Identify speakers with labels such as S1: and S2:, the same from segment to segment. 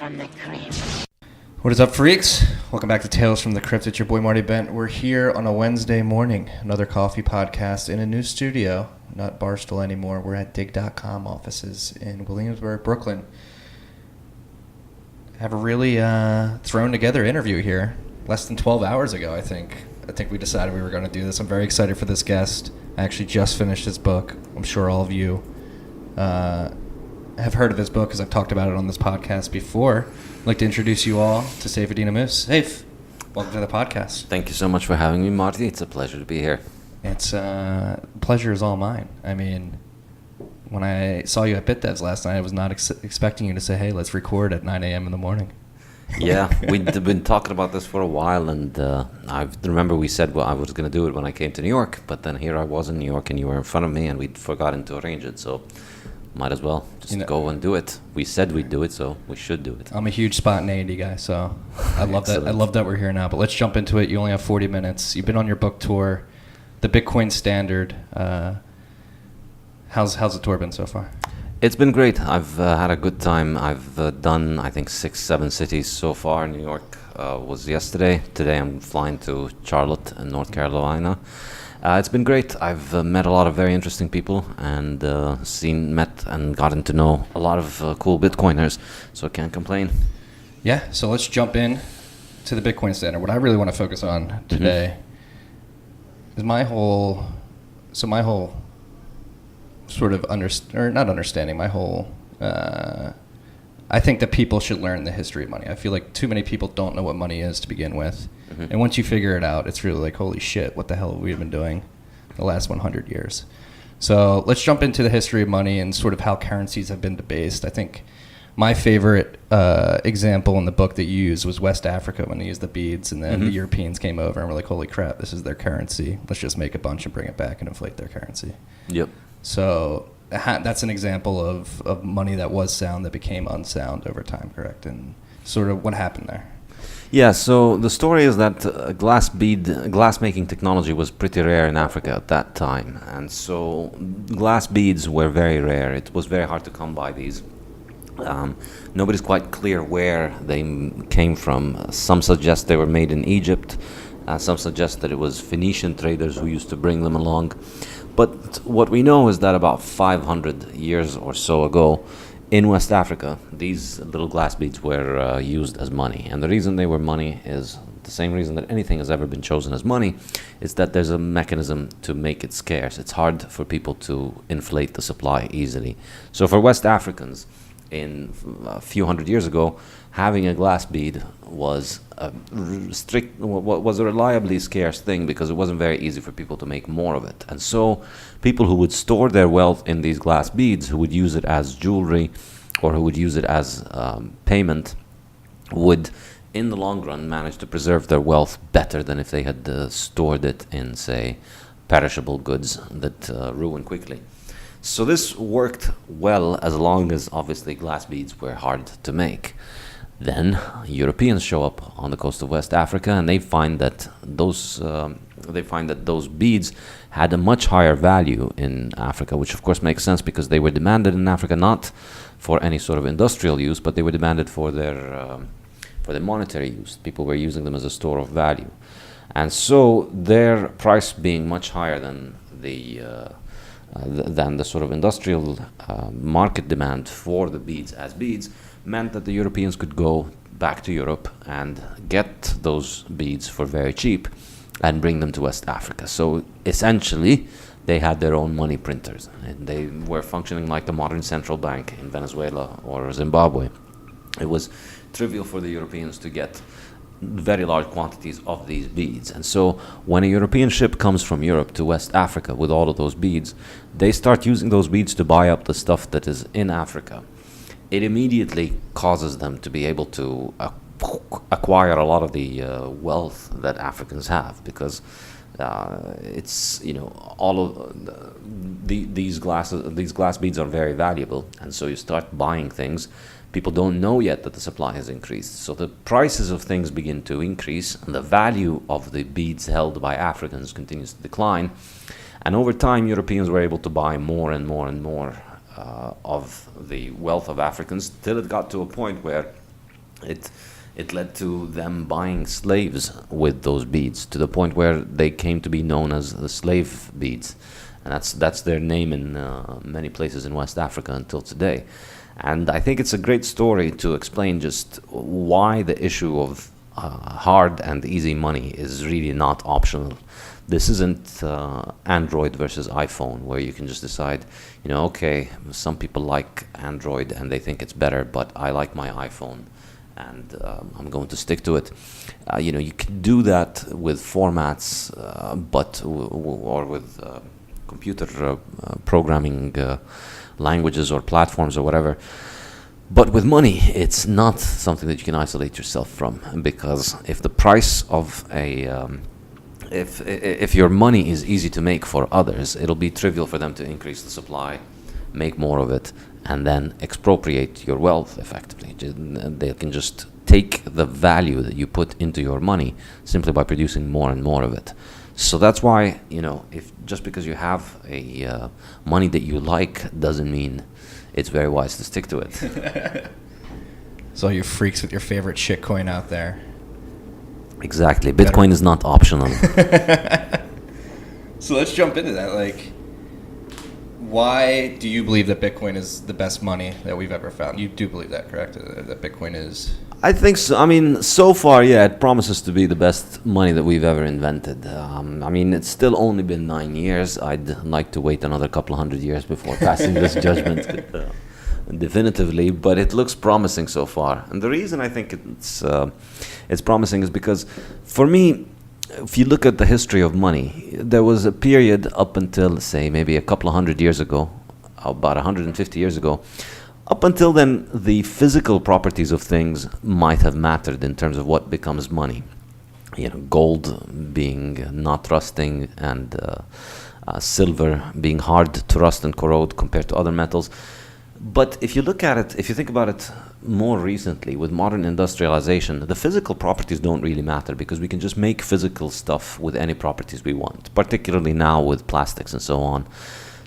S1: from the Crypt.
S2: What is up, freaks? Welcome back to Tales from the Crypt. It's your boy Marty Bent. We're here on a Wednesday morning, another coffee podcast in a new studio, not Barstool anymore. We're at dig.com offices in Williamsburg, Brooklyn. Have a really thrown together interview here. Less than 12 hours ago, I think we decided we were going to do this. I'm very excited for this guest. I actually just finished his book. I'm sure all of you have heard of his book because I've talked about it on this podcast before. I'd like to introduce you all to Saifedean Ammous. Saif, welcome to the podcast.
S3: Thank you so much for having me, Marty. It's a pleasure to be here.
S2: It's pleasure is all mine. I mean, when I saw you at BitDevs last night, I was not expecting you to say, hey, let's record at 9 a.m. in the morning.
S3: Yeah, we'd been talking about this for a while, and I remember we said, well, I was going to do it when I came to New York, but then here I was in New York, and you were in front of me, and we'd forgotten to arrange it, so might as well just go and do it. We said we'd do it, so we should do it.
S2: I'm a huge spontaneity guy, so I love that. I love that we're here now, but let's jump into it. You only have 40 minutes. You've been on your book tour, the Bitcoin Standard. How's the tour been so far?
S3: It's been great. I've had a good time. I've done, I think, 6-7 cities so far. New York was yesterday. Today I'm flying to Charlotte in North Carolina. It's been great. I've met a lot of very interesting people and met and gotten to know a lot of cool Bitcoiners, so I can't complain.
S2: Yeah, so let's jump in to the Bitcoin Standard. What I really want to focus on today is my whole sort of I think that people should learn the history of money. I feel like too many people don't know what money is to begin with. Mm-hmm. And once you figure it out, it's really like, holy shit, what the hell have we been doing the last 100 years? So let's jump into the history of money and sort of how currencies have been debased. I think my favorite example in the book that you used was West Africa when they used the beads, and then the Europeans came over and were like, holy crap, this is their currency. Let's just make a bunch and bring it back and inflate their currency.
S3: Yep.
S2: So that's an example of money that was sound that became unsound over time, correct? And sort of what happened there?
S3: Yeah, so the story is that glass making technology was pretty rare in Africa at that time. And so glass beads were very rare. It was very hard to come by these. Nobody's quite clear where they came from. Some suggest they were made in Egypt. Some suggest that it was Phoenician traders who used to bring them along. But what we know is that about 500 years or so ago, in West Africa, these little glass beads were used as money. And the reason they were money is the same reason that anything has ever been chosen as money, is that there's a mechanism to make it scarce. It's hard for people to inflate the supply easily. So for West Africans, in a few hundred years ago, having a glass bead was a reliably scarce thing because it wasn't very easy for people to make more of it. And so people who would store their wealth in these glass beads, who would use it as jewelry or who would use it as payment, would in the long run manage to preserve their wealth better than if they had stored it in, say, perishable goods that ruin quickly. So this worked well as long as obviously glass beads were hard to make. Then Europeans show up on the coast of West Africa, and they find that those beads had a much higher value in Africa, which of course makes sense because they were demanded in Africa not for any sort of industrial use, but they were demanded for their monetary use. People were using them as a store of value, and so their price being much higher than the sort of industrial market demand for the beads as beads meant that the Europeans could go back to Europe and get those beads for very cheap and bring them to West Africa. So essentially, they had their own money printers, and they were functioning like the modern central bank in Venezuela or Zimbabwe. It was trivial for the Europeans to get very large quantities of these beads. And so when a European ship comes from Europe to West Africa with all of those beads, they start using those beads to buy up the stuff that is in Africa. It immediately causes them to be able to acquire a lot of the wealth that Africans have, because it's, all of these glass beads are very valuable, and so you start buying things. People don't know yet that the supply has increased, so the prices of things begin to increase, and the value of the beads held by Africans continues to decline. And over time, Europeans were able to buy more and more and more of the wealth of Africans, till it got to a point where It it led to them buying slaves with those beads to the point where they came to be known as the slave beads, and that's their name in many places in West Africa until today. And I think it's a great story to explain just why the issue of hard and easy money is really not optional. This isn't Android versus iPhone, where you can just decide, okay, some people like Android and they think it's better, but I like my iPhone, and I'm going to stick to it. You can do that with formats, or with computer programming languages or platforms or whatever. But with money, it's not something that you can isolate yourself from, because if the price of if your money is easy to make for others, it'll be trivial for them to increase the supply, make more of it, and then expropriate your wealth effectively. They can just take the value that you put into your money simply by producing more and more of it. So that's why, if just because you have a money that you like doesn't mean it's very wise to stick to it.
S2: So you freaks with your favorite shitcoin out there.
S3: Exactly. Bitcoin is not optional.
S2: So let's jump into that. Like, why do you believe that Bitcoin is the best money that we've ever found? You do believe that, correct? That Bitcoin is...
S3: I think so. I mean, so far, yeah, it promises to be the best money that we've ever invented. It's still only been 9 years. I'd like to wait another couple of 100 years before passing this judgment definitively, but it looks promising so far. And the reason I think it's promising is because, for me, if you look at the history of money, there was a period up until, say, maybe a couple of 100 years ago, about 150 years ago. Up until then, the physical properties of things might have mattered in terms of what becomes money. Gold being not rusting, and silver being hard to rust and corrode compared to other metals. But if you think about it more recently, with modern industrialization, the physical properties don't really matter, because we can just make physical stuff with any properties we want, particularly now with plastics and so on.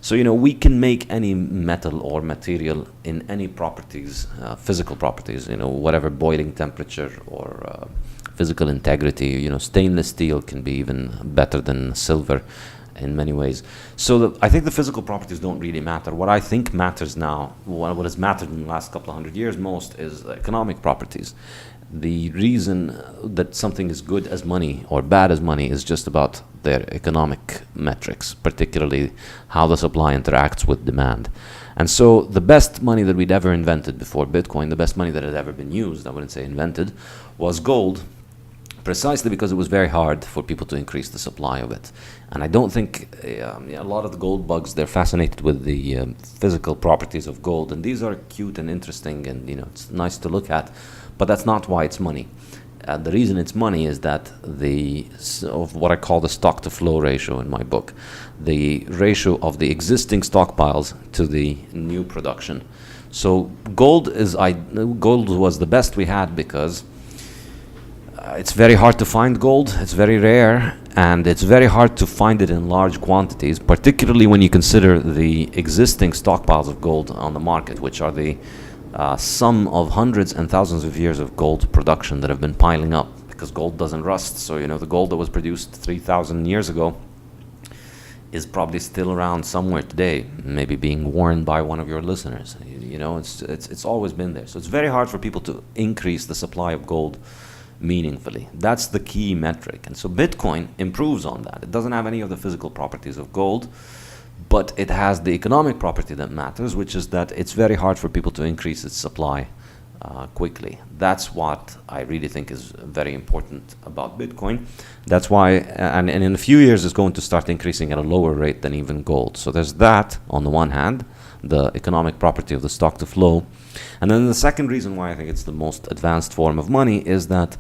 S3: So, we can make any metal or material in any properties, physical properties, whatever boiling temperature or physical integrity. Stainless steel can be even better than silver in many ways. So I think the physical properties don't really matter. What I think matters now, what has mattered in the last couple of 100 years most, is economic properties. The reason that something is good as money or bad as money is just about their economic metrics, particularly how the supply interacts with demand. And so the best money that we'd ever invented before Bitcoin, the best money that had ever been used, I wouldn't say invented, was gold, precisely because it was very hard for people to increase the supply of it. And I don't think a lot of the gold bugs, they're fascinated with the physical properties of gold, and these are cute and interesting, and it's nice to look at. But that's not why it's money. The reason it's money is that of what I call the stock to flow ratio in my book, the ratio of the existing stockpiles to the new production. So gold was the best we had because it's very hard to find gold. It's very rare, and it's very hard to find it in large quantities, particularly when you consider the existing stockpiles of gold on the market, which are the sum of hundreds and thousands of years of gold production that have been piling up, because gold doesn't rust. So the gold that was produced 3,000 years ago is probably still around somewhere today, maybe being worn by one of your listeners. It's always been there. So it's very hard for people to increase the supply of gold meaningfully. That's the key metric. And so Bitcoin improves on that. It doesn't have any of the physical properties of gold, but it has the economic property that matters, which is that it's very hard for people to increase its supply quickly. That's what I really think is very important about Bitcoin. That's why, and in a few years, it's going to start increasing at a lower rate than even gold. So there's that on the one hand, the economic property of the stock to flow. And then the second reason why I think it's the most advanced form of money is that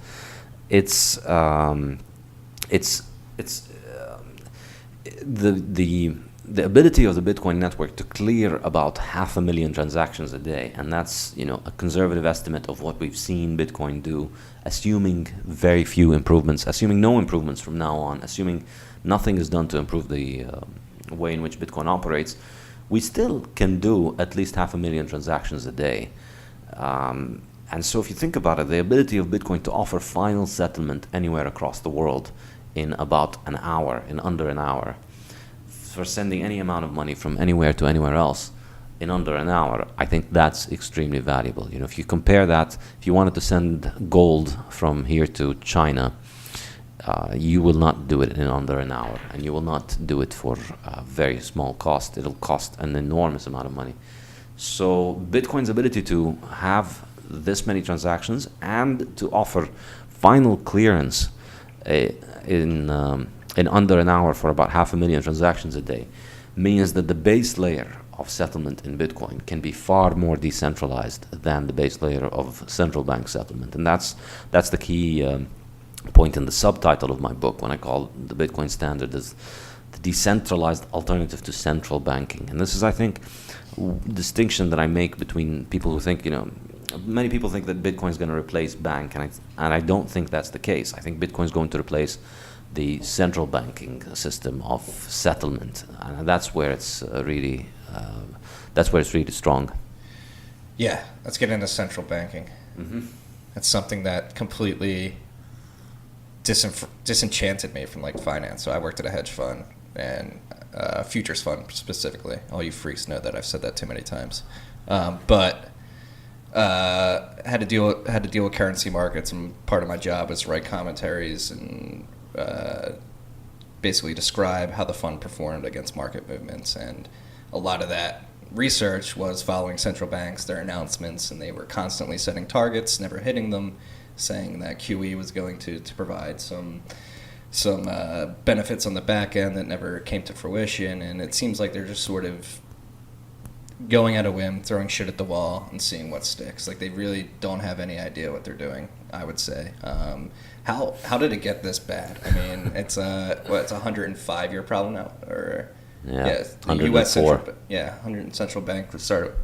S3: the ability of the Bitcoin network to clear about 500,000 transactions a day, and that's a conservative estimate of what we've seen Bitcoin do, assuming very few improvements, assuming no improvements from now on, assuming nothing is done to improve the way in which Bitcoin operates, we still can do at least 500,000 transactions a day. And so if you think about it, the ability of Bitcoin to offer final settlement anywhere across the world in about an hour, in under an hour, for sending any amount of money from anywhere to anywhere else in under an hour, I think that's extremely valuable. You know, if you compare that, if you wanted to send gold from here to China, you will not do it in under an hour, and you will not do it for a very small cost. It'll cost an enormous amount of money. So Bitcoin's ability to have this many transactions and to offer final clearance in under an hour for about 500,000 transactions a day means that the base layer of settlement in Bitcoin can be far more decentralized than the base layer of central bank settlement. And that's the key point in the subtitle of my book when I call the Bitcoin standard as the decentralized alternative to central banking. And this is, I think, distinction that I make between people who think, many people think that Bitcoin is going to replace bank, and I don't think that's the case. I think Bitcoin is going to replace the central banking system of settlement, and that's where it's really strong.
S2: Yeah, let's get into central banking.
S3: Mm-hmm.
S2: That's something that completely disenchanted me from finance. So I worked at a hedge fund and futures fund specifically. All you freaks know that I've said that too many times, but had to deal with currency markets, and part of my job was to write commentaries and basically describe how the fund performed against market movements. And a lot of that research was following central banks, their announcements, and they were constantly setting targets, never hitting them, saying that QE was going to provide some benefits on the back end that never came to fruition. And it seems like they're just sort of going at a whim, throwing shit at the wall and seeing what sticks. They really don't have any idea what they're doing, I would say. How did it get this bad? I mean, it's a 105-year problem now, or the U.S. central bank was started.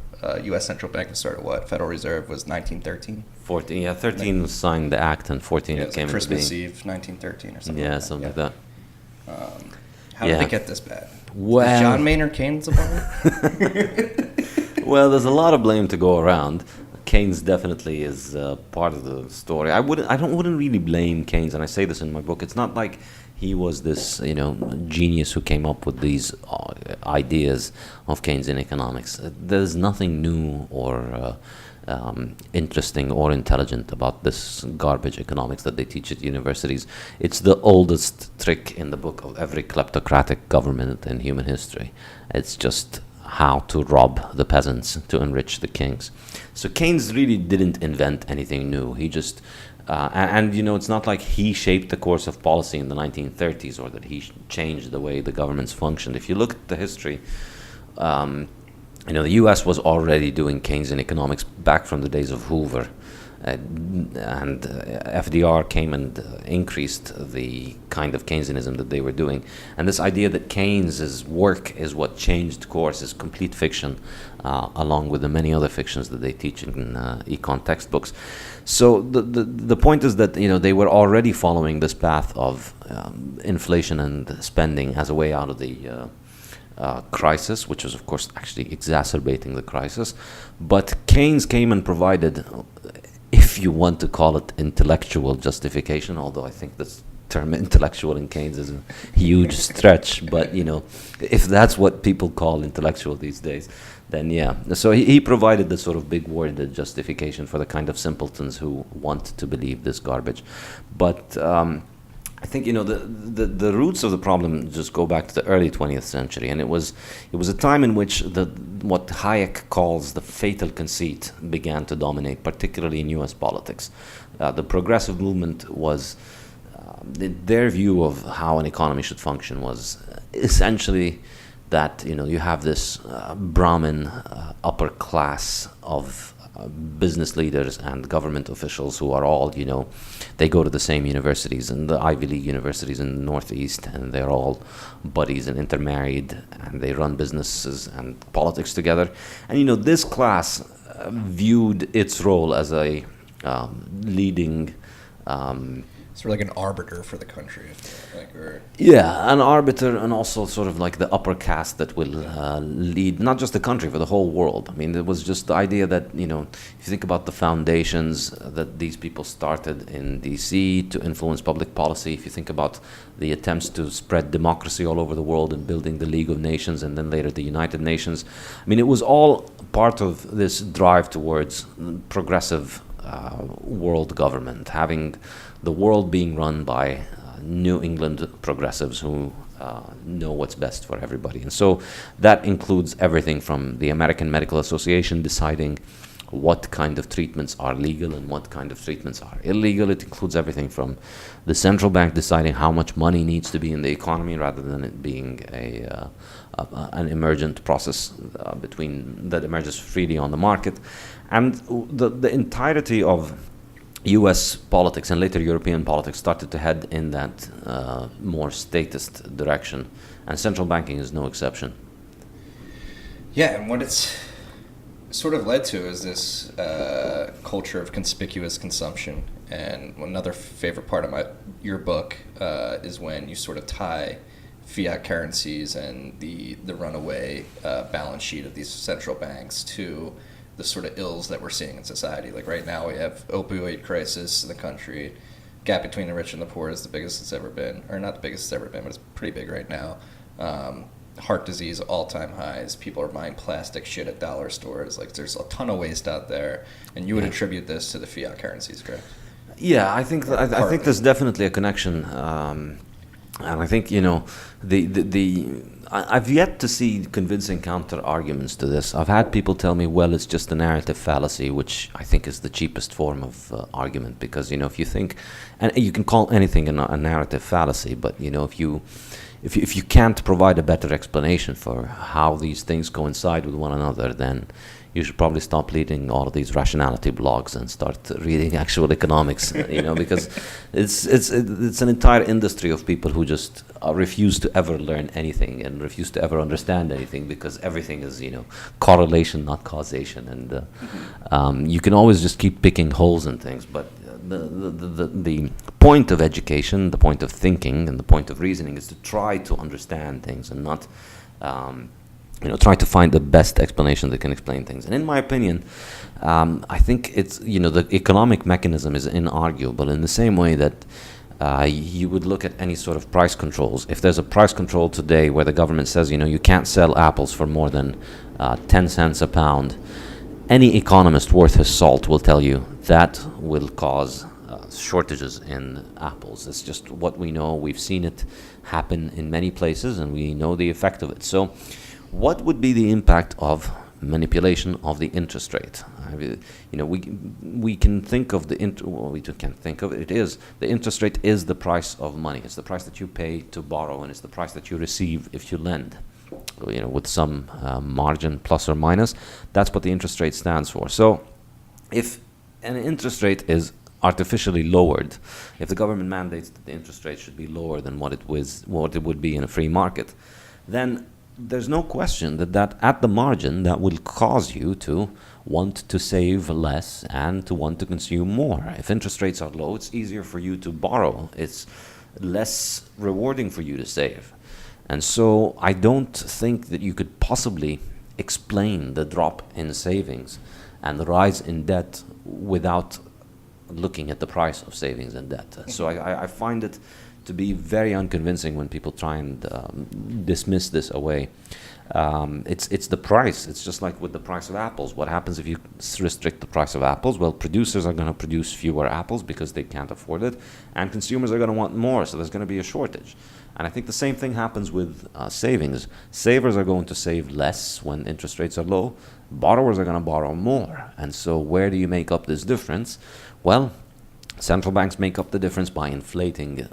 S2: U.S. central bank was started. What? Federal Reserve was 1913.
S3: 14. Yeah, 13 was signed the act, and 14 it came into being.
S2: Christmas Eve, 1913, or something.
S3: Yeah, something like that.
S2: How did it get this bad?
S3: Well,
S2: is John Maynard Keynes a part?
S3: Well, there's a lot of blame to go around. Keynes definitely is part of the story. I wouldn't really blame Keynes, and I say this in my book. It's not like he was this genius who came up with these ideas of Keynesian economics. There's nothing new or interesting or intelligent about this garbage economics that they teach at universities. It's the oldest trick in the book of every kleptocratic government in human history. It's just how to rob the peasants to enrich the kings. So Keynes really didn't invent anything new. He just it's not like he shaped the course of policy in the 1930s or that he changed the way the governments functioned. If you look at the history, the U.S. was already doing Keynesian economics back from the days of Hoover. And FDR came and increased the kind of Keynesianism that they were doing. And this idea that Keynes's work is what changed course is complete fiction, along with the many other fictions that they teach in econ textbooks. So the point is that they were already following this path of inflation and spending as a way out of the crisis, which was of course actually exacerbating the crisis. But Keynes came and provided, if you want to call it intellectual justification, although I think this term intellectual in Keynes is a huge stretch, but if that's what people call intellectual these days, then yeah. So he provided the sort of big worded justification for the kind of simpletons who want to believe this garbage. But I think the roots of the problem just go back to the early 20th century, and it was a time in which what Hayek calls the fatal conceit began to dominate, particularly in U.S. politics. The progressive movement was their view of how an economy should function was essentially that you have this Brahmin upper class of business leaders and government officials who are all, they go to the same universities and the Ivy League universities in the Northeast, and they're all buddies and intermarried, and they run businesses and politics together. And, this class viewed its role as a leading
S2: Sort of like an arbiter for the country, I feel like, or
S3: Yeah, an arbiter, and also sort of like the upper caste that will lead not just the country, for the whole world. I mean, it was just the idea that, if you think about the foundations that these people started in DC to influence public policy, if you think about the attempts to spread democracy all over the world and building the League of Nations and then later the United Nations, I mean, it was all part of this drive towards progressive world government, having the world being run by New England progressives who know what's best for everybody. And so that includes everything from the American Medical Association deciding what kind of treatments are legal and what kind of treatments are illegal. It includes everything from the central bank deciding how much money needs to be in the economy rather than it being an emergent process that emerges freely on the market. And the entirety of U.S. politics and later European politics started to head in that more statist direction, and central banking is no exception.
S2: Yeah, and what it's sort of led to is this culture of conspicuous consumption. And another favorite part of your book is when you sort of tie fiat currencies and the runaway balance sheet of these central banks to the sort of ills that we're seeing in society. Like right now we have opioid crisis in the country. Gap between the rich and the poor is the biggest it's ever been. Or not the biggest it's ever been, but it's pretty big right now. Heart disease, all-time highs. People are buying plastic shit at dollar stores. Like there's a ton of waste out there. And you would attribute this to the fiat currencies, correct?
S3: Yeah, I think there's definitely a connection. And I think, I've yet to see convincing counter arguments to this. I've had people tell me, well, it's just a narrative fallacy, which I think is the cheapest form of argument, because, if you think, and you can call anything a narrative fallacy, but, if you can't provide a better explanation for how these things coincide with one another, then you should probably stop reading all of these rationality blogs and start reading actual economics, because it's an entire industry of people who just refuse to ever learn anything and refuse to ever understand anything, because everything is, correlation, not causation. And you can always just keep picking holes in things, but the point of education, the point of thinking, and the point of reasoning is to try to understand things and not try to find the best explanation that can explain things. And in my opinion, I think it's, the economic mechanism is inarguable in the same way that you would look at any sort of price controls. If there's a price control today where the government says, you can't sell apples for more than 10 cents a pound, any economist worth his salt will tell you that will cause shortages in apples. It's just what we know. We've seen it happen in many places, and we know the effect of it. So what would be the impact of manipulation of the interest rate? We can think of we can't think of it. It is the interest rate is the price of money. It's the price that you pay to borrow, and it's the price that you receive if you lend. With some margin, plus or minus. That's what the interest rate stands for. So, if an interest rate is artificially lowered, if the government mandates that the interest rate should be lower than what it would be in a free market, then there's no question that at the margin that will cause you to want to save less and to want to consume more. If interest rates are low, it's easier for you to borrow. It's less rewarding for you to save. And so I don't think that you could possibly explain the drop in savings and the rise in debt without looking at the price of savings and debt. So I find it to be very unconvincing when people try and dismiss this away. It's the price. It's just like with the price of apples. What happens if you restrict the price of apples? Well, producers are going to produce fewer apples because they can't afford it, and consumers are going to want more, so there's going to be a shortage. And I think the same thing happens with savings. Savers are going to save less when interest rates are low. Borrowers are going to borrow more. And so where do you make up this difference? Well, central banks make up the difference by inflating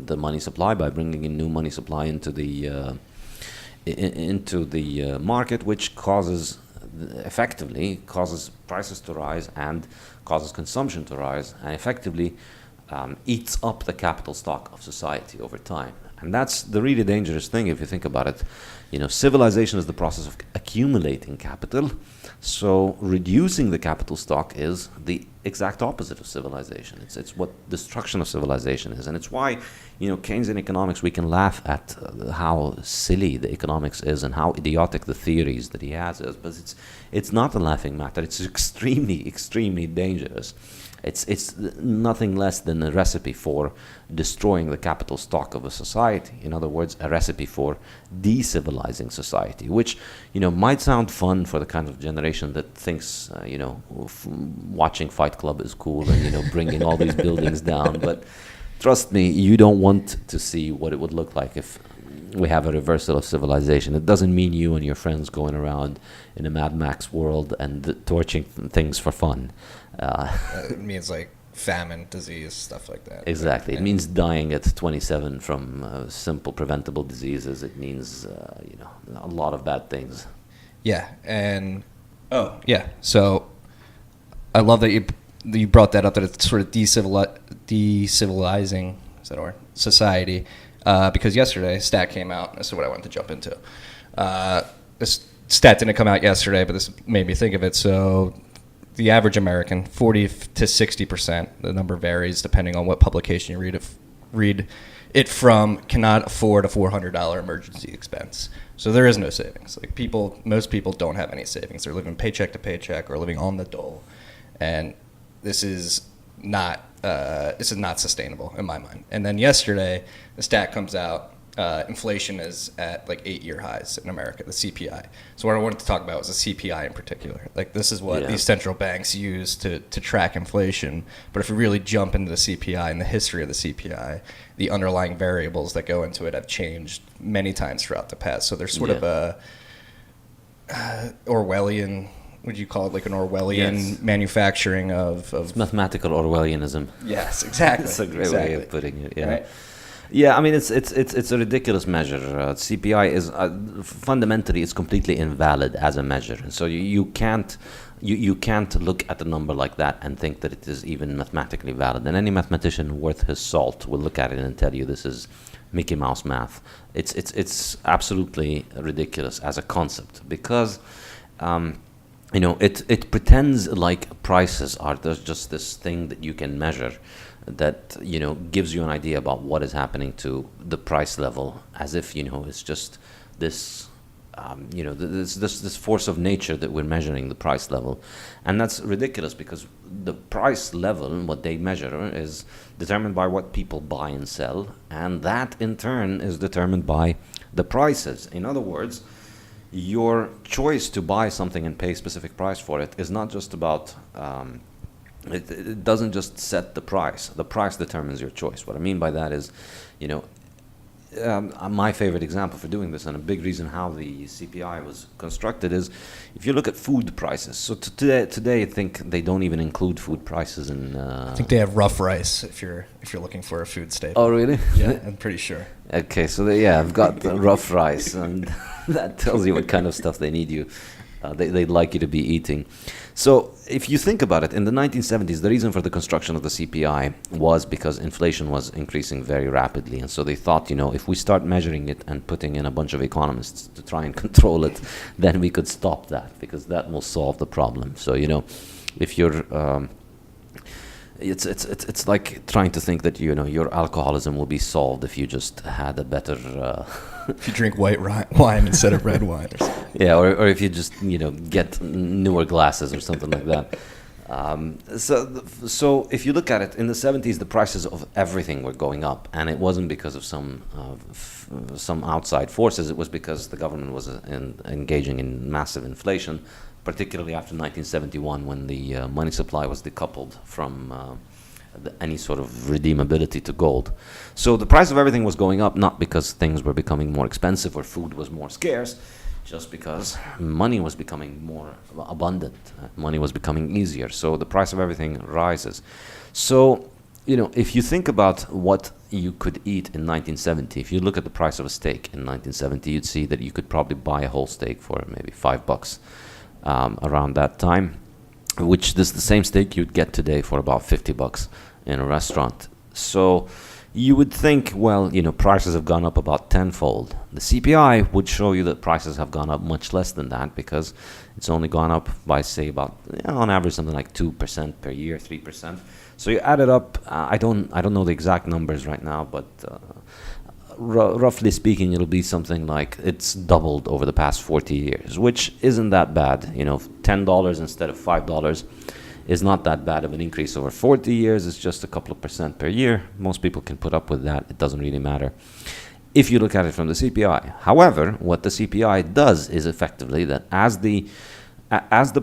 S3: the money supply, by bringing in new money supply into the market, which effectively causes prices to rise and causes consumption to rise, and effectively eats up the capital stock of society over time. And that's the really dangerous thing if you think about it. Civilization is the process of accumulating capital. So reducing the capital stock is the exact opposite of civilization. It's what destruction of civilization is. And it's why, Keynesian economics, we can laugh at how silly the economics is and how idiotic the theories that he has is. But it's not a laughing matter. It's extremely, extremely dangerous. It's nothing less than a recipe for destroying the capital stock of a society. In other words, a recipe for decivilizing society, which, might sound fun for the kind of generation that thinks, watching Fight Club is cool and, bringing all these buildings down. But trust me, you don't want to see what it would look like if we have a reversal of civilization. It doesn't mean you and your friends going around in a Mad Max world and torching things for fun.
S2: It means like famine, disease, stuff like that.
S3: Exactly. It means dying at 27 from simple preventable diseases. It means, a lot of bad things.
S2: Yeah. And, so I love that you brought that up, that it's sort of decivilizing, is that a word? Society. Because yesterday, a stat came out. This is what I wanted to jump into. This stat didn't come out yesterday, but this made me think of it. So the average American, 40 to 60%, the number varies depending on what publication you read it from, cannot afford a $400 emergency expense. So there is no savings. Most people don't have any savings. They're living paycheck to paycheck or living on the dole. And this is not sustainable in my mind. And then yesterday, the stat comes out. Inflation is at 8-year highs in America, the CPI. So what I wanted to talk about was the CPI in particular. This is what these central banks use to track inflation. But if we really jump into the CPI and the history of the CPI, the underlying variables that go into it have changed many times throughout the past. So there's sort of a Orwellian, would you call it, an Orwellian manufacturing of
S3: It's mathematical Orwellianism.
S2: Yes, exactly.
S3: That's a great way of putting it. Yeah.
S2: Right.
S3: Yeah, I mean it's a ridiculous measure. CPI is fundamentally it's completely invalid as a measure, and so you can't look at a number like that and think that it is even mathematically valid. And any mathematician worth his salt will look at it and tell you this is Mickey Mouse math. It's absolutely ridiculous as a concept because it pretends like prices are just this thing that you can measure that gives you an idea about what is happening to the price level, as if it's just this this force of nature that we're measuring the price level. And that's ridiculous because the price level, what they measure, is determined by what people buy and sell, and that in turn is determined by the prices. In other words, your choice to buy something and pay a specific price for it is not just about it doesn't just set the price. The price determines your choice. What I mean by that is, my favorite example for doing this, and a big reason how the CPI was constructed, is if you look at food prices. So today, I think they don't even include food prices in.
S2: I think they have rough rice if you're looking for a food staple.
S3: Oh, really?
S2: Yeah, I'm pretty sure.
S3: Okay, so I've got the rough rice, and that tells you what kind of stuff they need you. They'd like you to be eating. So if you think about it, in the 1970s, the reason for the construction of the CPI was because inflation was increasing very rapidly. And so they thought, if we start measuring it and putting in a bunch of economists to try and control it, then we could stop that because that will solve the problem. So, if you're... It's like trying to think that your alcoholism will be solved if you just had a better
S2: if you drink white wine instead of red wine or something.
S3: Yeah, or if you just get newer glasses or something like that. So if you look at it, in the 70s the prices of everything were going up, and it wasn't because of some outside forces. It was because the government was engaging in massive inflation, particularly after 1971, when the money supply was decoupled from any sort of redeemability to gold. So the price of everything was going up, not because things were becoming more expensive or food was more scarce, just because money was becoming more abundant, money was becoming easier. So the price of everything rises. So, if you think about what you could eat in 1970, if you look at the price of a steak in 1970, you'd see that you could probably buy a whole steak for maybe $5 around that time, which is the same steak you'd get today for about $50 in a restaurant. So, You would think, well, prices have gone up about tenfold. The CPI would show you that prices have gone up much less than that because it's only gone up by, say, about on average something like 2% per year, 3%. So you add it up. I don't know the exact numbers right now, but roughly speaking, it'll be something like it's doubled over the past 40 years, which isn't that bad. $10 instead of $5 is not that bad of an increase over 40 years. It's just a couple of percent per year. Most people can put up with that. It doesn't really matter if you look at it from the CPI. However, what the CPI does is effectively that as the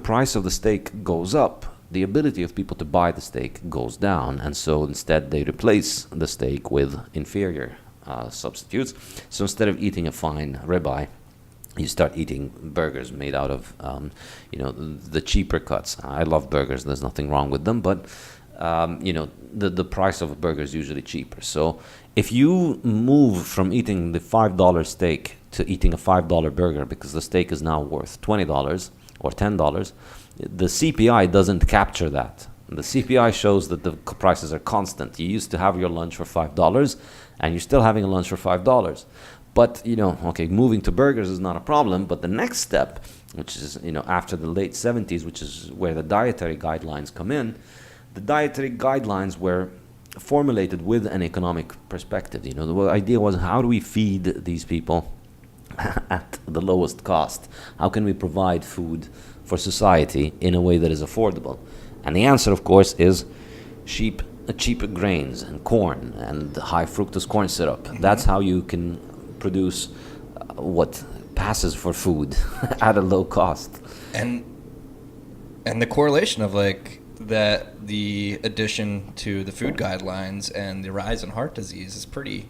S3: price of the steak goes up, the ability of people to buy the steak goes down, and so instead they replace the steak with inferior substitutes. So instead of eating a fine ribeye, you start eating burgers made out of, the cheaper cuts. I love burgers. There's nothing wrong with them, but the price of a burger is usually cheaper. So if you move from eating the $5 steak to eating a $5 burger because the steak is now worth $20 or $10, the CPI doesn't capture that. The CPI shows that the prices are constant. You used to have your lunch for $5, and you're still having a lunch for $5. But, moving to burgers is not a problem. But the next step, which is, after the late 70s, which is where the dietary guidelines come in, the dietary guidelines were formulated with an economic perspective. The idea was, how do we feed these people at the lowest cost? How can we provide food for society in a way that is affordable? And the answer, of course, is cheap grains and corn and high fructose corn syrup. Mm-hmm. That's how you can produce what passes for food at a low cost.
S2: And the correlation of the addition to the food guidelines and the rise in heart disease is pretty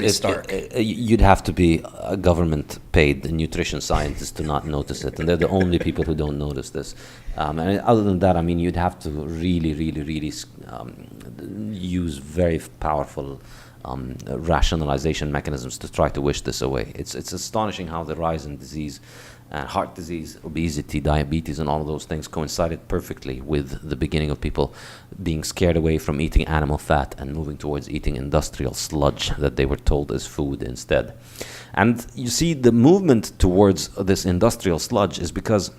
S2: stark.
S3: You'd have to be a government-paid nutrition scientist to not notice it, and they're the only people who don't notice this. And other than that, you'd have to really, really, really use very powerful rationalization mechanisms to try to wish this away. It's astonishing how the rise in disease, heart disease, obesity, diabetes, and all of those things coincided perfectly with the beginning of people being scared away from eating animal fat and moving towards eating industrial sludge that they were told is food instead. And you see, the movement towards this industrial sludge is because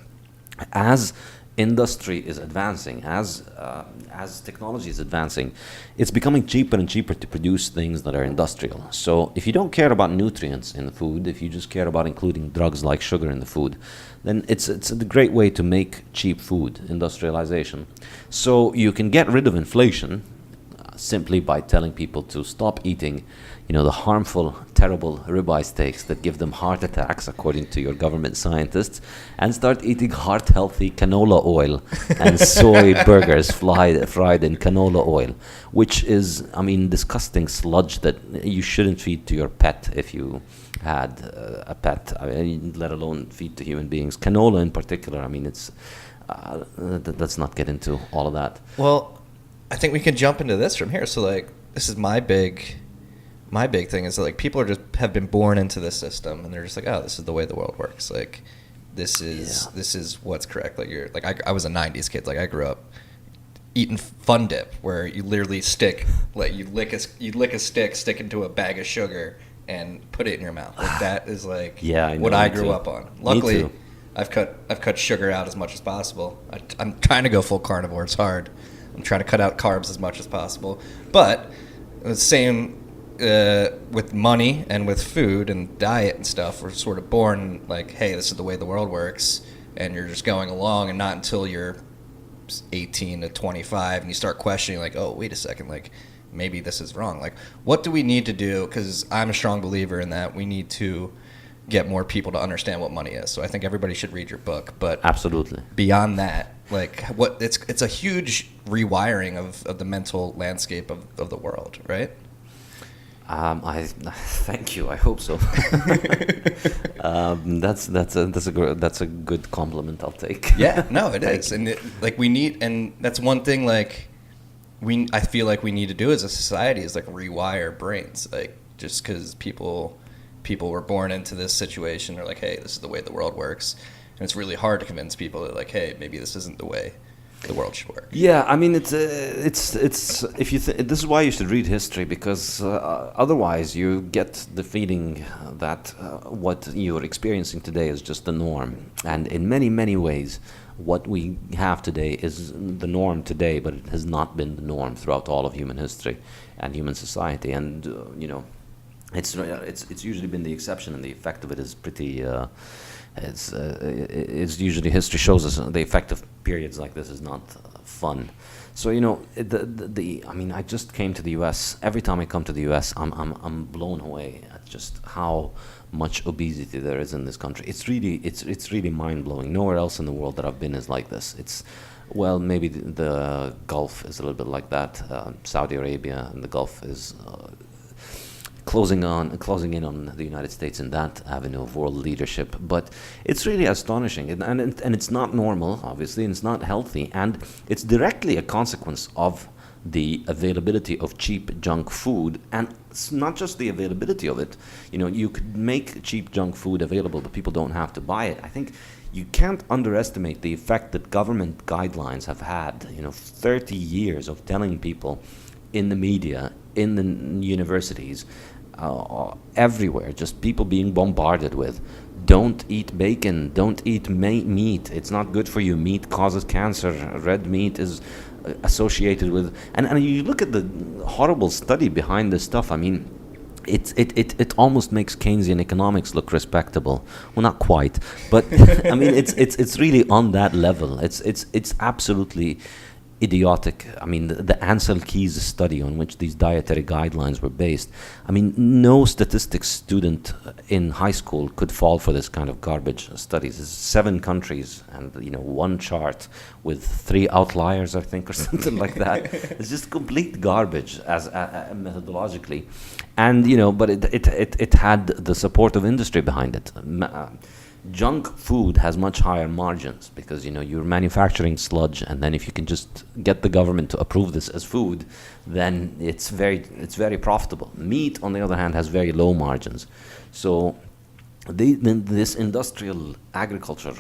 S3: as industry is advancing, as technology is advancing, it's becoming cheaper and cheaper to produce things that are industrial. So if you don't care about nutrients in the food, if you just care about including drugs like sugar in the food, then it's a great way to make cheap food, industrialization. So you can get rid of inflation simply by telling people to stop eating the harmful, terrible ribeye steaks that give them heart attacks, according to your government scientists, and start eating heart-healthy canola oil and soy burgers fried in canola oil, which is, disgusting sludge that you shouldn't feed to your pet if you had a pet, let alone feed to human beings. Canola in particular, it's let's not get into all of that.
S2: Well, I think we can jump into this from here. So, this is my big thing is that people have been born into this system, and they're just oh, this is the way the world works. This is what's correct. I was a '90s kid. I grew up eating Fun Dip, where you literally stick you lick a stick, stick into a bag of sugar, and put it in your mouth. That is what I grew up on. Luckily, I've cut sugar out as much as possible. I'm trying to go full carnivore. It's hard. I'm trying to cut out carbs as much as possible. But the same with money and with food and diet and stuff, we're sort of born hey, this is the way the world works, and you're just going along, and not until you're 18 to 25 and you start questioning oh, wait a second, maybe this is wrong. What do we need to do? Because I'm a strong believer in that we need to get more people to understand what money is. So I think everybody should read your book. But
S3: absolutely,
S2: beyond that, it's a huge rewiring of the mental landscape of the world, right?
S3: I thank you. I hope so. That's a good compliment. I'll take.
S2: Yeah, no, it is, and we need, and that's one thing. I feel we need to do as a society is rewire brains. Just because people were born into this situation, they're hey, this is the way the world works, and it's really hard to convince people that hey, maybe this isn't the way the world should work.
S3: Yeah, I mean, it's if you this is why you should read history, because otherwise you get the feeling that what you're experiencing today is just the norm, and in many ways, what we have today is the norm today, but it has not been the norm throughout all of human history and human society, and it's usually been the exception, and the effect of it is pretty. It's usually history shows us the effect of periods like this is not fun. So I mean, I just came to the U.S. Every time I come to the U.S., I'm blown away at just how much obesity there is in this country. It's really mind blowing. Nowhere else in the world that I've been is like this. Well, maybe the Gulf is a little bit like that. Saudi Arabia and the Gulf is. Closing in on the United States in that avenue of world leadership, but it's really astonishing, and it's not normal, obviously, and it's not healthy, and it's directly a consequence of the availability of cheap junk food, and it's not just the availability of it. You could make cheap junk food available, but people don't have to buy it. I think you can't underestimate the effect that government guidelines have had. 30 years of telling people in the media, in the universities, everywhere, just people being bombarded with, don't eat bacon, don't eat meat, it's not good for you, meat causes cancer, red meat is associated with, and you look at the horrible study behind this stuff. I mean, it almost makes Keynesian economics look respectable. Well, not quite, but I mean, it's really on that level. It's absolutely idiotic. I mean, the Ansel Keys study on which these dietary guidelines were based, I mean, no statistics student in high school could fall for this kind of garbage studies. It's 7 countries and, one chart with 3 outliers, I think, or something like that. It's just complete garbage as methodologically. And, but it had the support of industry behind it. Junk food has much higher margins because you're manufacturing sludge, and then if you can just get the government to approve this as food, then it's very profitable. Meat, on the other hand, has very low margins. So this industrial agriculture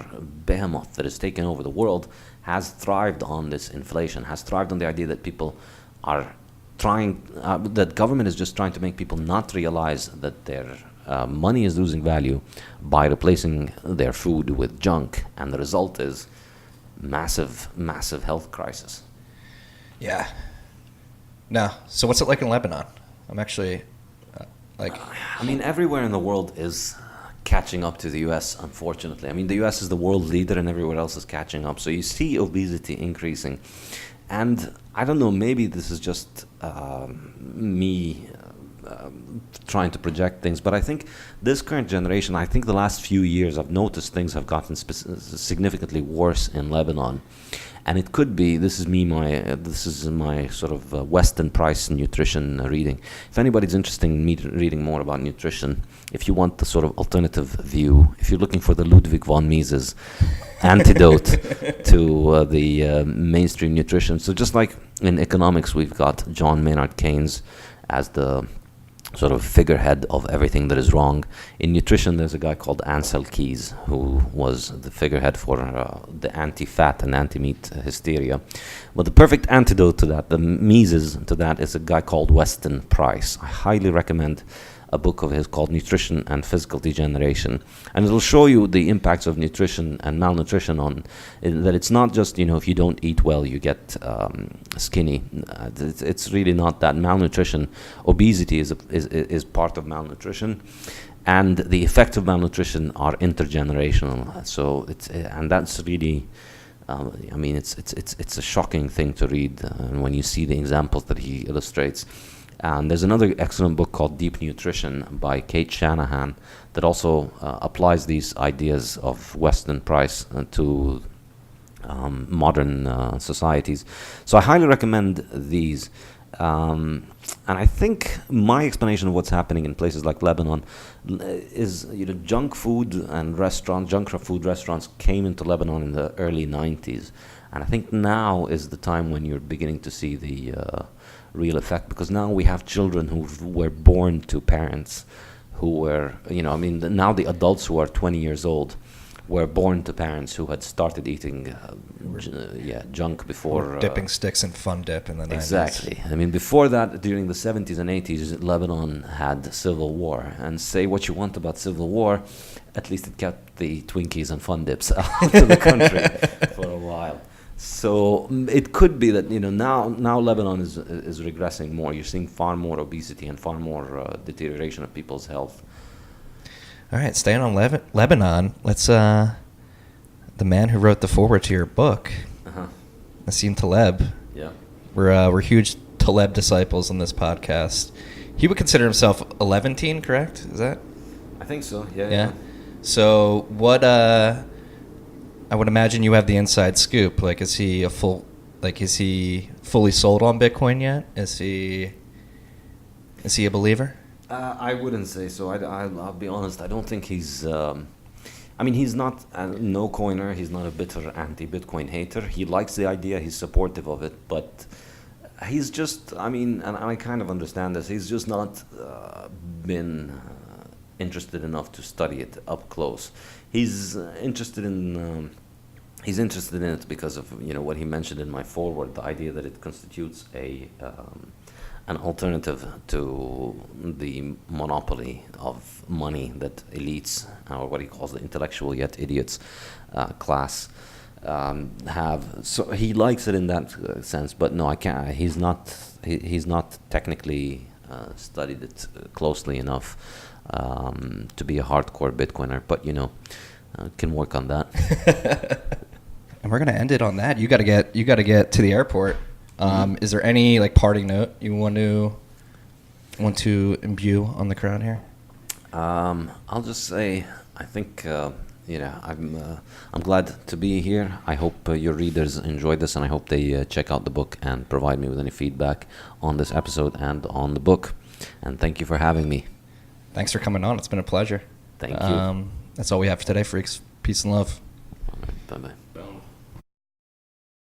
S3: behemoth that has taken over the world has thrived on this inflation, has thrived on the idea that people are that government is just trying to make people not realize that their money is losing value by replacing their food with junk, and the result is massive health crisis.
S2: Yeah. No. So what's it like in Lebanon? I'm actually
S3: I mean, everywhere in the world is catching up to the U.S., unfortunately. I mean, the U.S. is the world leader and everywhere else is catching up. So you see obesity increasing. And I don't know, maybe this is just me trying to project things, but I think this current generation, I think the last few years I've noticed things have gotten significantly worse in Lebanon. And it could be, this is my sort of Weston Price nutrition reading. If anybody's interested in me reading more about nutrition, if you want the sort of alternative view, if you're looking for the Ludwig von Mises antidote to the mainstream nutrition. So just like in economics, we've got John Maynard Keynes as the sort of figurehead of everything that is wrong. In nutrition, there's a guy called Ansel Keys, who was the figurehead for the anti-fat and anti-meat hysteria. But the perfect antidote to that, the Mises to that, is a guy called Weston Price. I highly recommend a book of his called Nutrition and Physical Degeneration. And it'll show you the impacts of nutrition and malnutrition on that. It's not just, if you don't eat well, you get skinny. It's really not that. Malnutrition, obesity is part of malnutrition. And the effects of malnutrition are intergenerational. So and that's really, I mean, it's a shocking thing to read when you see the examples that he illustrates. And there's another excellent book called Deep Nutrition by Kate Shanahan that also applies these ideas of Weston Price to modern societies. So I highly recommend these. And I think my explanation of what's happening in places like Lebanon is, junk food restaurants came into Lebanon in the early 90s. And I think now is the time when you're beginning to see the real effect, because now we have children who were born to parents who were, now the adults who are 20 years old were born to parents who had started eating junk before
S2: dipping sticks in Fun Dip in the 90s.
S3: Exactly. I mean, before that, during the 70s and 80s, Lebanon had civil war. And say what you want about civil war, at least it kept the Twinkies and Fun Dips out of the country for a while. So it could be that now Lebanon is regressing more. You're seeing far more obesity and far more deterioration of people's health.
S2: All right, staying on Lebanon, let's the man who wrote the foreword to your book, Nassim Taleb.
S3: Yeah,
S2: we're huge Taleb disciples on this podcast. He would consider himself a Levantine, correct? Is that?
S3: I think so. Yeah.
S2: So what? I would imagine you have the inside scoop. Like, is he fully sold on Bitcoin yet? Is he a believer?
S3: I wouldn't say so. I'll be honest. I don't think he's. He's not a no-coiner. He's not a bitter anti-Bitcoin hater. He likes the idea. He's supportive of it. But he's just. And I kind of understand this. He's just not been interested enough to study it up close. He's interested in. He's interested in it because of what he mentioned in my foreword, the idea that it constitutes an alternative to the monopoly of money that elites, or what he calls the intellectual yet idiots class, have. So he likes it in that sense, but no, I can't. He's not technically studied it closely enough to be a hardcore Bitcoiner, but can work on that.
S2: And we're gonna end it on that. You gotta get to the airport. Is there any parting note you want to imbue on the crowd here?
S3: I'll just say I think I'm glad to be here. I hope your readers enjoyed this, and I hope they check out the book and provide me with any feedback on this episode and on the book. And thank you for having me.
S2: Thanks for coming on. It's been a pleasure.
S3: Thank you.
S2: That's all we have for today, freaks. Peace and love.
S3: All right, bye-bye.